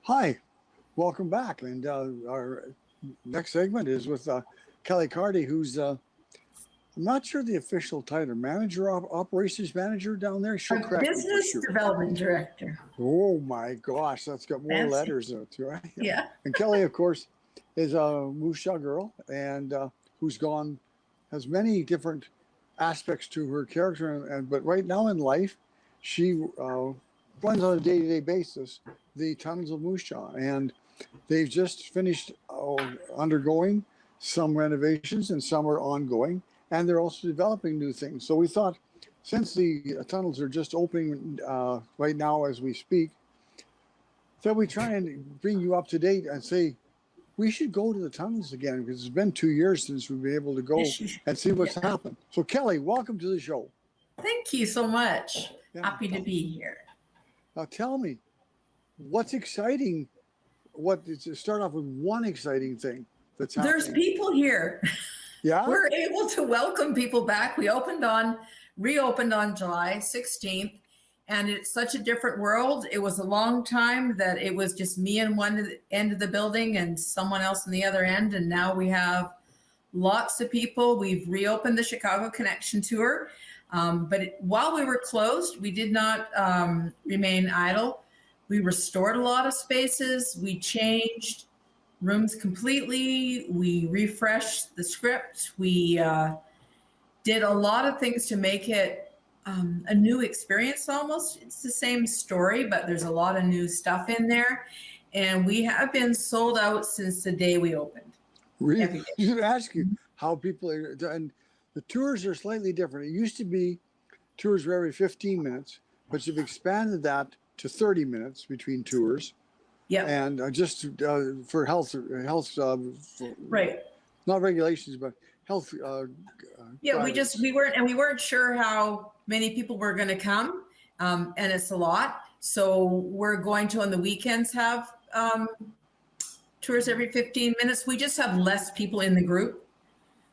Hi, welcome back. And our next segment is with Kelly Carty, who's I'm not sure the official title, manager, operations manager down there. She'll Our correct me for business sure. development director. Oh my gosh, that's got more Fancy. letters in it, right? Yeah. And Kelly, of course, is a Moose Jaw girl and has many different aspects to her character. But right now in life, she runs on a day-to-day basis the Tunnels of Moose Jaw. And they've just finished undergoing some renovations and some are ongoing. And they're also developing new things. So we thought, since the tunnels are just opening right now as we speak, that we try and bring you up to date and say, we should go to the tunnels again because it's been 2 years since we've been able to go and see what's happened. So Kelly, welcome to the show. Thank you so much. Yeah. Happy to be here. Now tell me, what's exciting? Start off with one exciting thing that's happening. There's people here. Yeah. We're able to welcome people back. We reopened on July 16th, and it's such a different world. It was a long time that it was just me in one end of the building and someone else on the other end. And now we have lots of people. We've reopened the Chicago Connection Tour. But while we were closed, we did not remain idle. We restored a lot of spaces. We changed rooms completely. We refreshed the script. We did a lot of things to make it a new experience almost. It's the same story, but there's a lot of new stuff in there. And we have been sold out since the day we opened. Really? I should ask you how people are, and the tours are slightly different. It used to be tours were every 15 minutes, but you've expanded that to 30 minutes between tours. Yeah. And just for health, right. Not regulations, but health. Yeah, we weren't sure how many people were going to come, and it's a lot. So we're going to on the weekends have tours every 15 minutes. We just have less people in the group,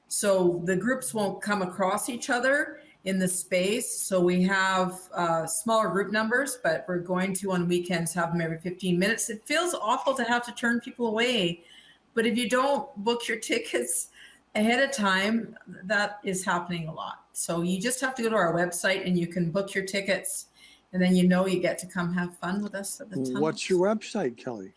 so the groups won't come across each other in the space. So we have smaller group numbers, but we're going to on weekends have them every 15 minutes. It feels awful to have to turn people away, but if you don't book your tickets ahead of time, that is happening a lot. So you just have to go to our website and you can book your tickets, and then you get to come have fun with us at the tunnels. What's your website, Kelly?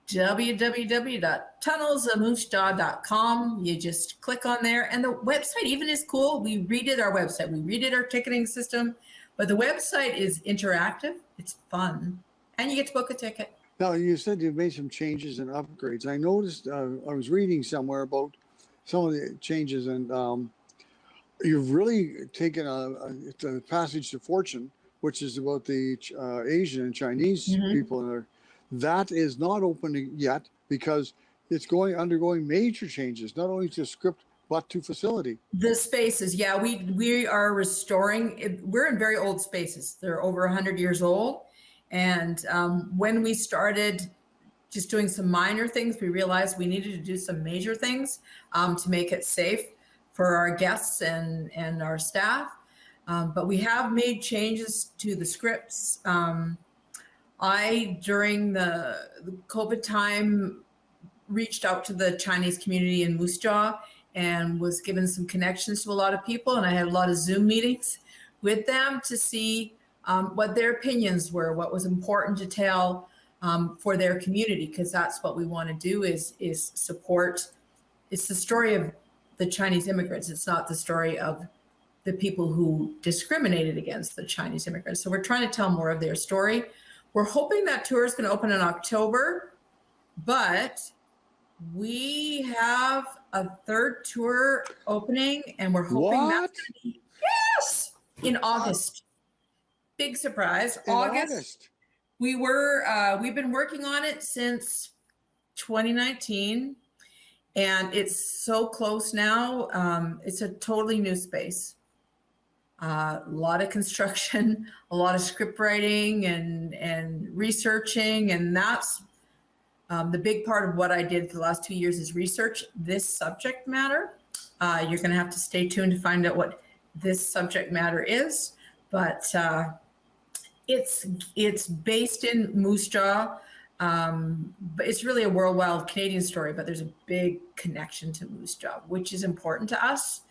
www.tunnelsofmoosejaw.com. You just click on there, and the website even is cool. We redid our website. We redid our ticketing system, but the website is interactive. It's fun, and you get to book a ticket. Now, you said you've made some changes and upgrades. I noticed, I was reading somewhere about some of the changes, and you've really taken a passage to fortune, which is about the Asian and Chinese people in there. That is not open yet because it's undergoing major changes, not only to script but to facility. The spaces, yeah, we are restoring. We're in very old spaces. They're over 100 years old, and when we started just doing some minor things, we realized we needed to do some major things to make it safe for our guests and our staff. But we have made changes to the scripts. During the COVID time, reached out to the Chinese community in Moose Jaw and was given some connections to a lot of people. And I had a lot of Zoom meetings with them to see what their opinions were, what was important to tell for their community, because that's what we want to do is support. It's the story of the Chinese immigrants. It's not the story of the people who discriminated against the Chinese immigrants. So we're trying to tell more of their story. We're hoping that tour is going to open in October, but we have a third tour opening, and we're hoping that's going to be, yes, in August. Big surprise. In August. We've been working on it since 2019, and it's so close now. It's a totally new space. A lot of construction, a lot of script writing and researching, and that's the big part of what I did for the last 2 years is research this subject matter. You're going to have to stay tuned to find out what this subject matter is, but it's based in Moose Jaw. But it's really a worldwide Canadian story, but there's a big connection to Moose Jaw, which is important to us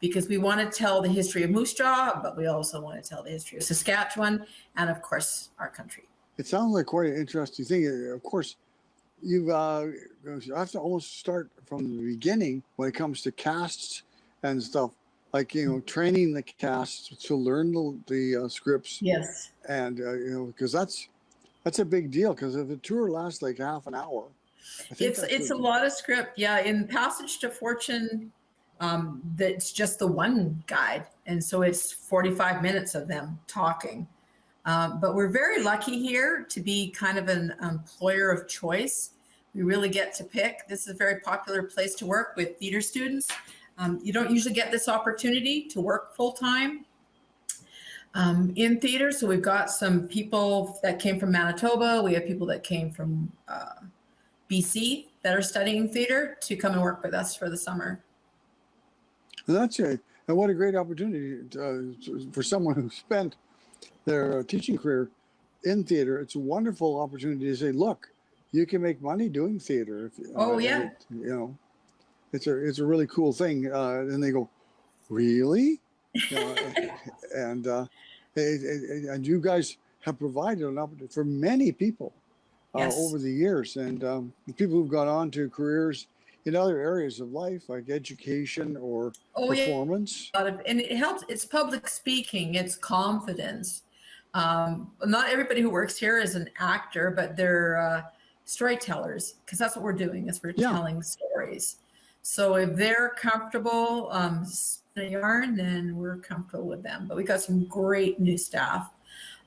because we want to tell the history of Moose Jaw, but we also want to tell the history of Saskatchewan and, of course, our country. It sounds like quite an interesting thing. Of course, you have to almost start from the beginning when it comes to casts and stuff, like, training the casts to learn the scripts. Yes. And, because that's a big deal, because if the tour lasts like half an hour, I think It's a lot of script. Yeah. In Passage to Fortune, that's just the one guide. And so it's 45 minutes of them talking. But we're very lucky here to be kind of an employer of choice. We really get to pick. This is a very popular place to work with theater students. You don't usually get this opportunity to work full time in theater. So we've got some people that came from Manitoba. We have people that came from BC that are studying theater to come and work with us for the summer. And that's it. And what a great opportunity for someone who spent their teaching career in theater. It's a wonderful opportunity to say, look, you can make money doing theater. Yeah. It's a really cool thing. And they go, really? And you guys have provided an opportunity for many people Yes. over the years, and people who've gone on to careers in other areas of life, like education or performance. Yeah. And it helps. It's public speaking. It's confidence. Not everybody who works here is an actor, but they're storytellers, because that's what we're doing, is we're telling stories. So if they're comfortable spinning a yarn, then we're comfortable with them. But we got some great new staff.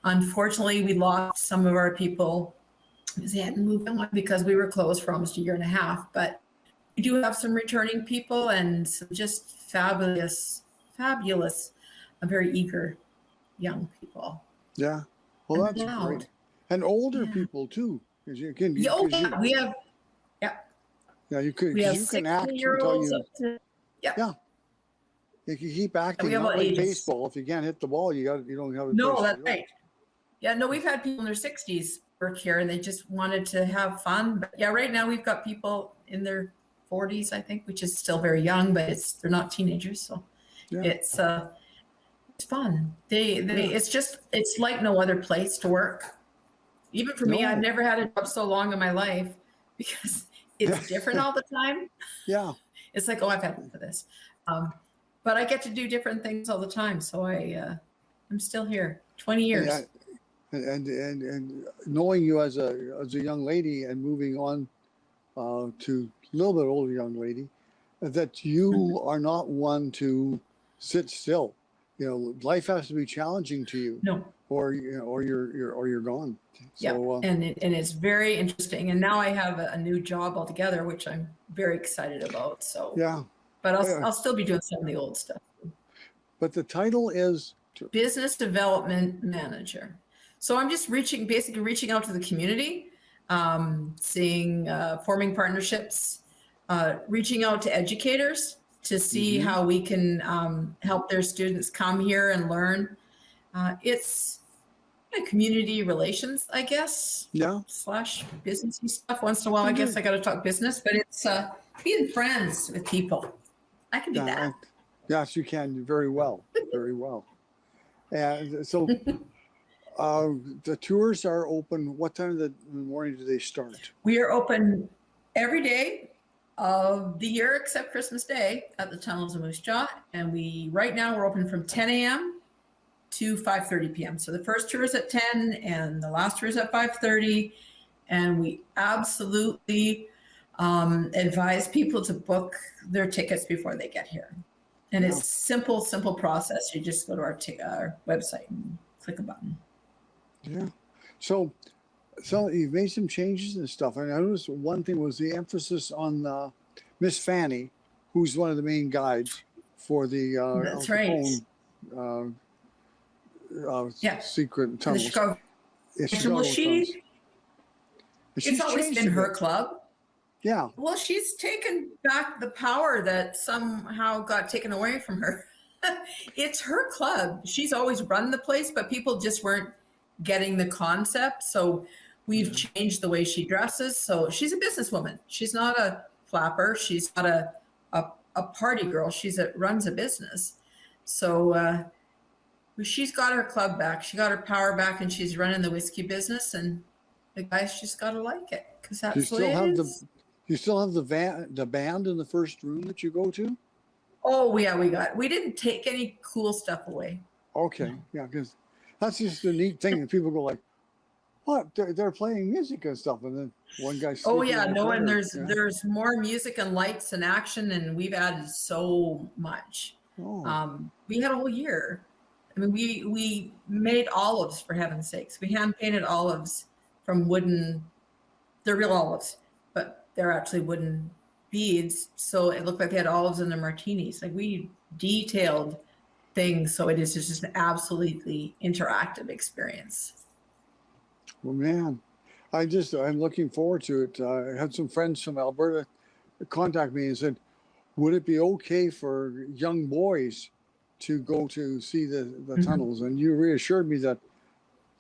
Unfortunately, we lost some of our people because they hadn't moved on because we were closed for almost a year and a half. But we do have some returning people and some just fabulous, very eager young people. Yeah. Well, And that's loud. great. And older Yeah. people too. Because you can, We have you can act until 60-year-olds up to you can keep acting. we have Not all like ages. baseball. If you can't hit the ball, you don't have a No, place to that's go. right. Yeah, no, we've had people in their 60s work here and they just wanted to have fun. But yeah, right now we've got people in their 40s, I think, which is still very young, but they're not teenagers, so Yeah. it's fun. It's like no other place to work. Even for me, No. I've never had a job so long in my life because it's different all the time. Yeah. It's like, oh, I've had enough of this. But I get to do different things all the time. So I'm still here, 20 years. Yeah. And knowing you as a young lady and moving on to a little bit older young lady, that you are not one to sit still. Life has to be challenging to you, No. or you're gone. Yeah, So, and it's very interesting. And now I have a new job altogether, which I'm very excited about. So, yeah. but Yeah. I'll still be doing some of the old stuff. But the title is Business Development Manager. So I'm just basically reaching out to the community, forming partnerships, reaching out to educators to see how we can help their students come here and learn. It's community relations, I guess. Yeah. / businessy stuff. Once in a while, I guess I got to talk business, but it's being friends with people. I can do that. Yes, you can very well, very well. And so the tours are open. What time of the morning do they start? We are open every day of the year except Christmas Day at the Tunnels of Moose Jaw. And right now we're open from 10 a.m. to 5:30 p.m. So the first tour is at 10 and the last tour is at 5:30. And we absolutely advise people to book their tickets before they get here. And it's simple process. You just go to our website and click a button. Yeah. So you've made some changes and stuff. And I noticed one thing was the emphasis on Miss Fanny, who's one of the main guides for the That's Al right. Capone, secret The tunnels. Chicago. Chicago Well, tunnels. And she's it's always changed been a her bit. club. Yeah. Well, she's taken back the power that somehow got taken away from her. It's her club. She's always run the place, but people just weren't getting the concept. So We've changed the way she dresses. So she's a businesswoman. She's not a flapper. She's not a party girl. Runs a business. So she's got her club back. She got her power back, and she's running the whiskey business. And the guys just got to like it, because Do you that's the still way have it the is. you still have the band in the first room that you go to? Oh yeah, we didn't take any cool stuff away. Okay, yeah, because that's just a neat thing, and people go like, "What? They're playing music and stuff," and then one guy. Oh sleeping yeah, in the no, and corner. there's more music and lights and action, and we've added so much. Oh, We had a whole year. I mean, we made olives, for heaven's sakes. We hand painted olives from wooden. They're real olives, but they're actually wooden beads. So it looked like they had olives in their martinis. Like, we detailed things, so it is just an absolutely interactive experience. well, man, I'm looking forward to it. I had some friends from Alberta contact me and said, "Would it be okay for young boys to go to see the Mhm. tunnels?" And you reassured me that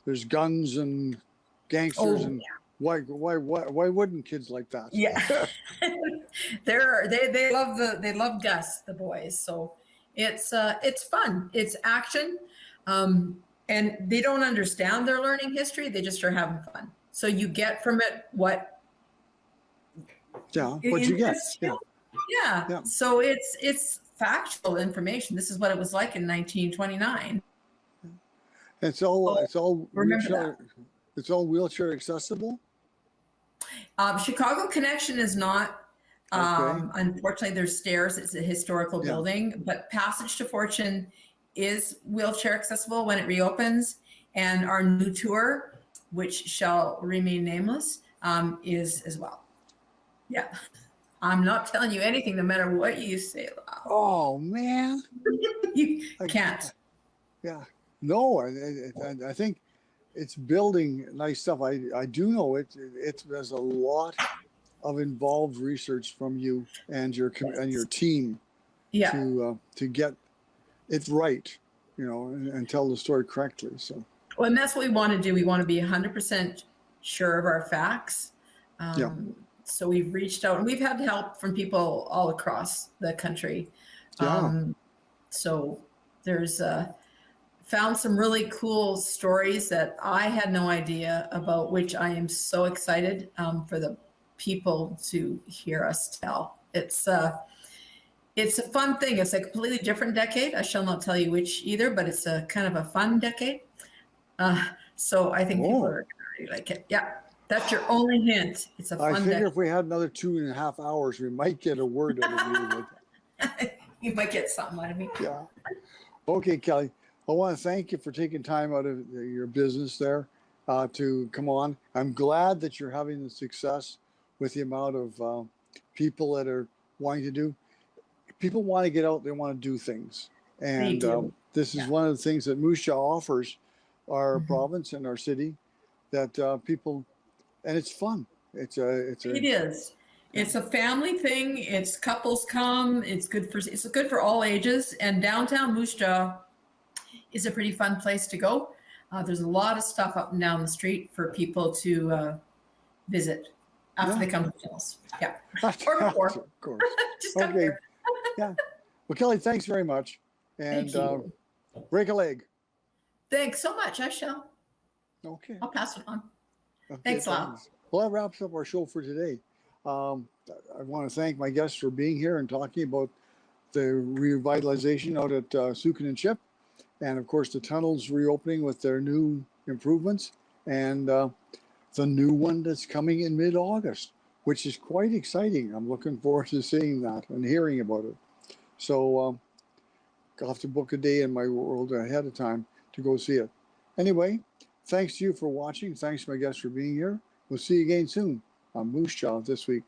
there's guns and gangsters, Oh and why wouldn't kids like that? yeah. They love Gus, the boys. So it's fun. It's action. And they don't understand they're learning history. They just are having fun. So you get from it what Yeah, what you get? interests Yeah, you. Yeah. yeah. So it's factual information. This is what it was like in 1929. It's all Remember that. wheelchair. It's all wheelchair accessible. Chicago Connection is not. Okay. Unfortunately, there's stairs. It's a historical Yeah. building, but Passage to Fortune is wheelchair accessible when it reopens. And our new tour, which shall remain nameless, is as well. Yeah. I'm not telling you anything, no matter what you say loud. Oh man. You I- can't. Yeah. No, I think it's building nice stuff. I do know there's a lot of involved research from you and your team Yeah. to get it right, and tell the story correctly. So Well, and that's what we want to do. We want to be 100% sure of our facts. Yeah. So we've reached out, and we've had help from people all across the country. Yeah. So there's found some really cool stories that I had no idea about, which I am so excited for the people to hear us tell. It's a fun thing. It's a completely different decade. I shall not tell you which either, but it's a kind of a fun decade. So I think people are going to really like it. Yeah, that's your only hint. It's a I fun figure decade. if we had another 2.5 hours, we might get a word out of you. But You might get something out of me. yeah. Okay, Kelly. I want to thank you for taking time out of your business there to come on. I'm glad that you're having the success with the amount of people that are wanting to do. People want to get out. They want to do things. And do. this is Yeah. one of the things that Moose Jaw offers our Mhm. province and our city, that people, and it's fun. It is. It's a family thing. It's couples come. It's good for all ages. And downtown Moose Jaw is a pretty fun place to go. There's a lot of stuff up and down the street for people to visit after they come to the tunnels. Yeah, or before. Of course. Just come Okay. here. Yeah. Well, Kelly, thanks very much. And Thank you. break a leg. Thanks so much. I shall. Okay. I'll pass it on. Okay, Thanks, Lyle. Well, that wraps up our show for today. I want to thank my guests for being here and talking about the revitalization out at Sukin and Chip, and of course the tunnels reopening with their new improvements, and the new one that's coming in mid-August, which is quite exciting. I'm looking forward to seeing that and hearing about it. So I'll have to book a day in my world ahead of time to go see it. Anyway, thanks to you for watching. Thanks to my guests for being here. We'll see you again soon on Moose Jaw this week.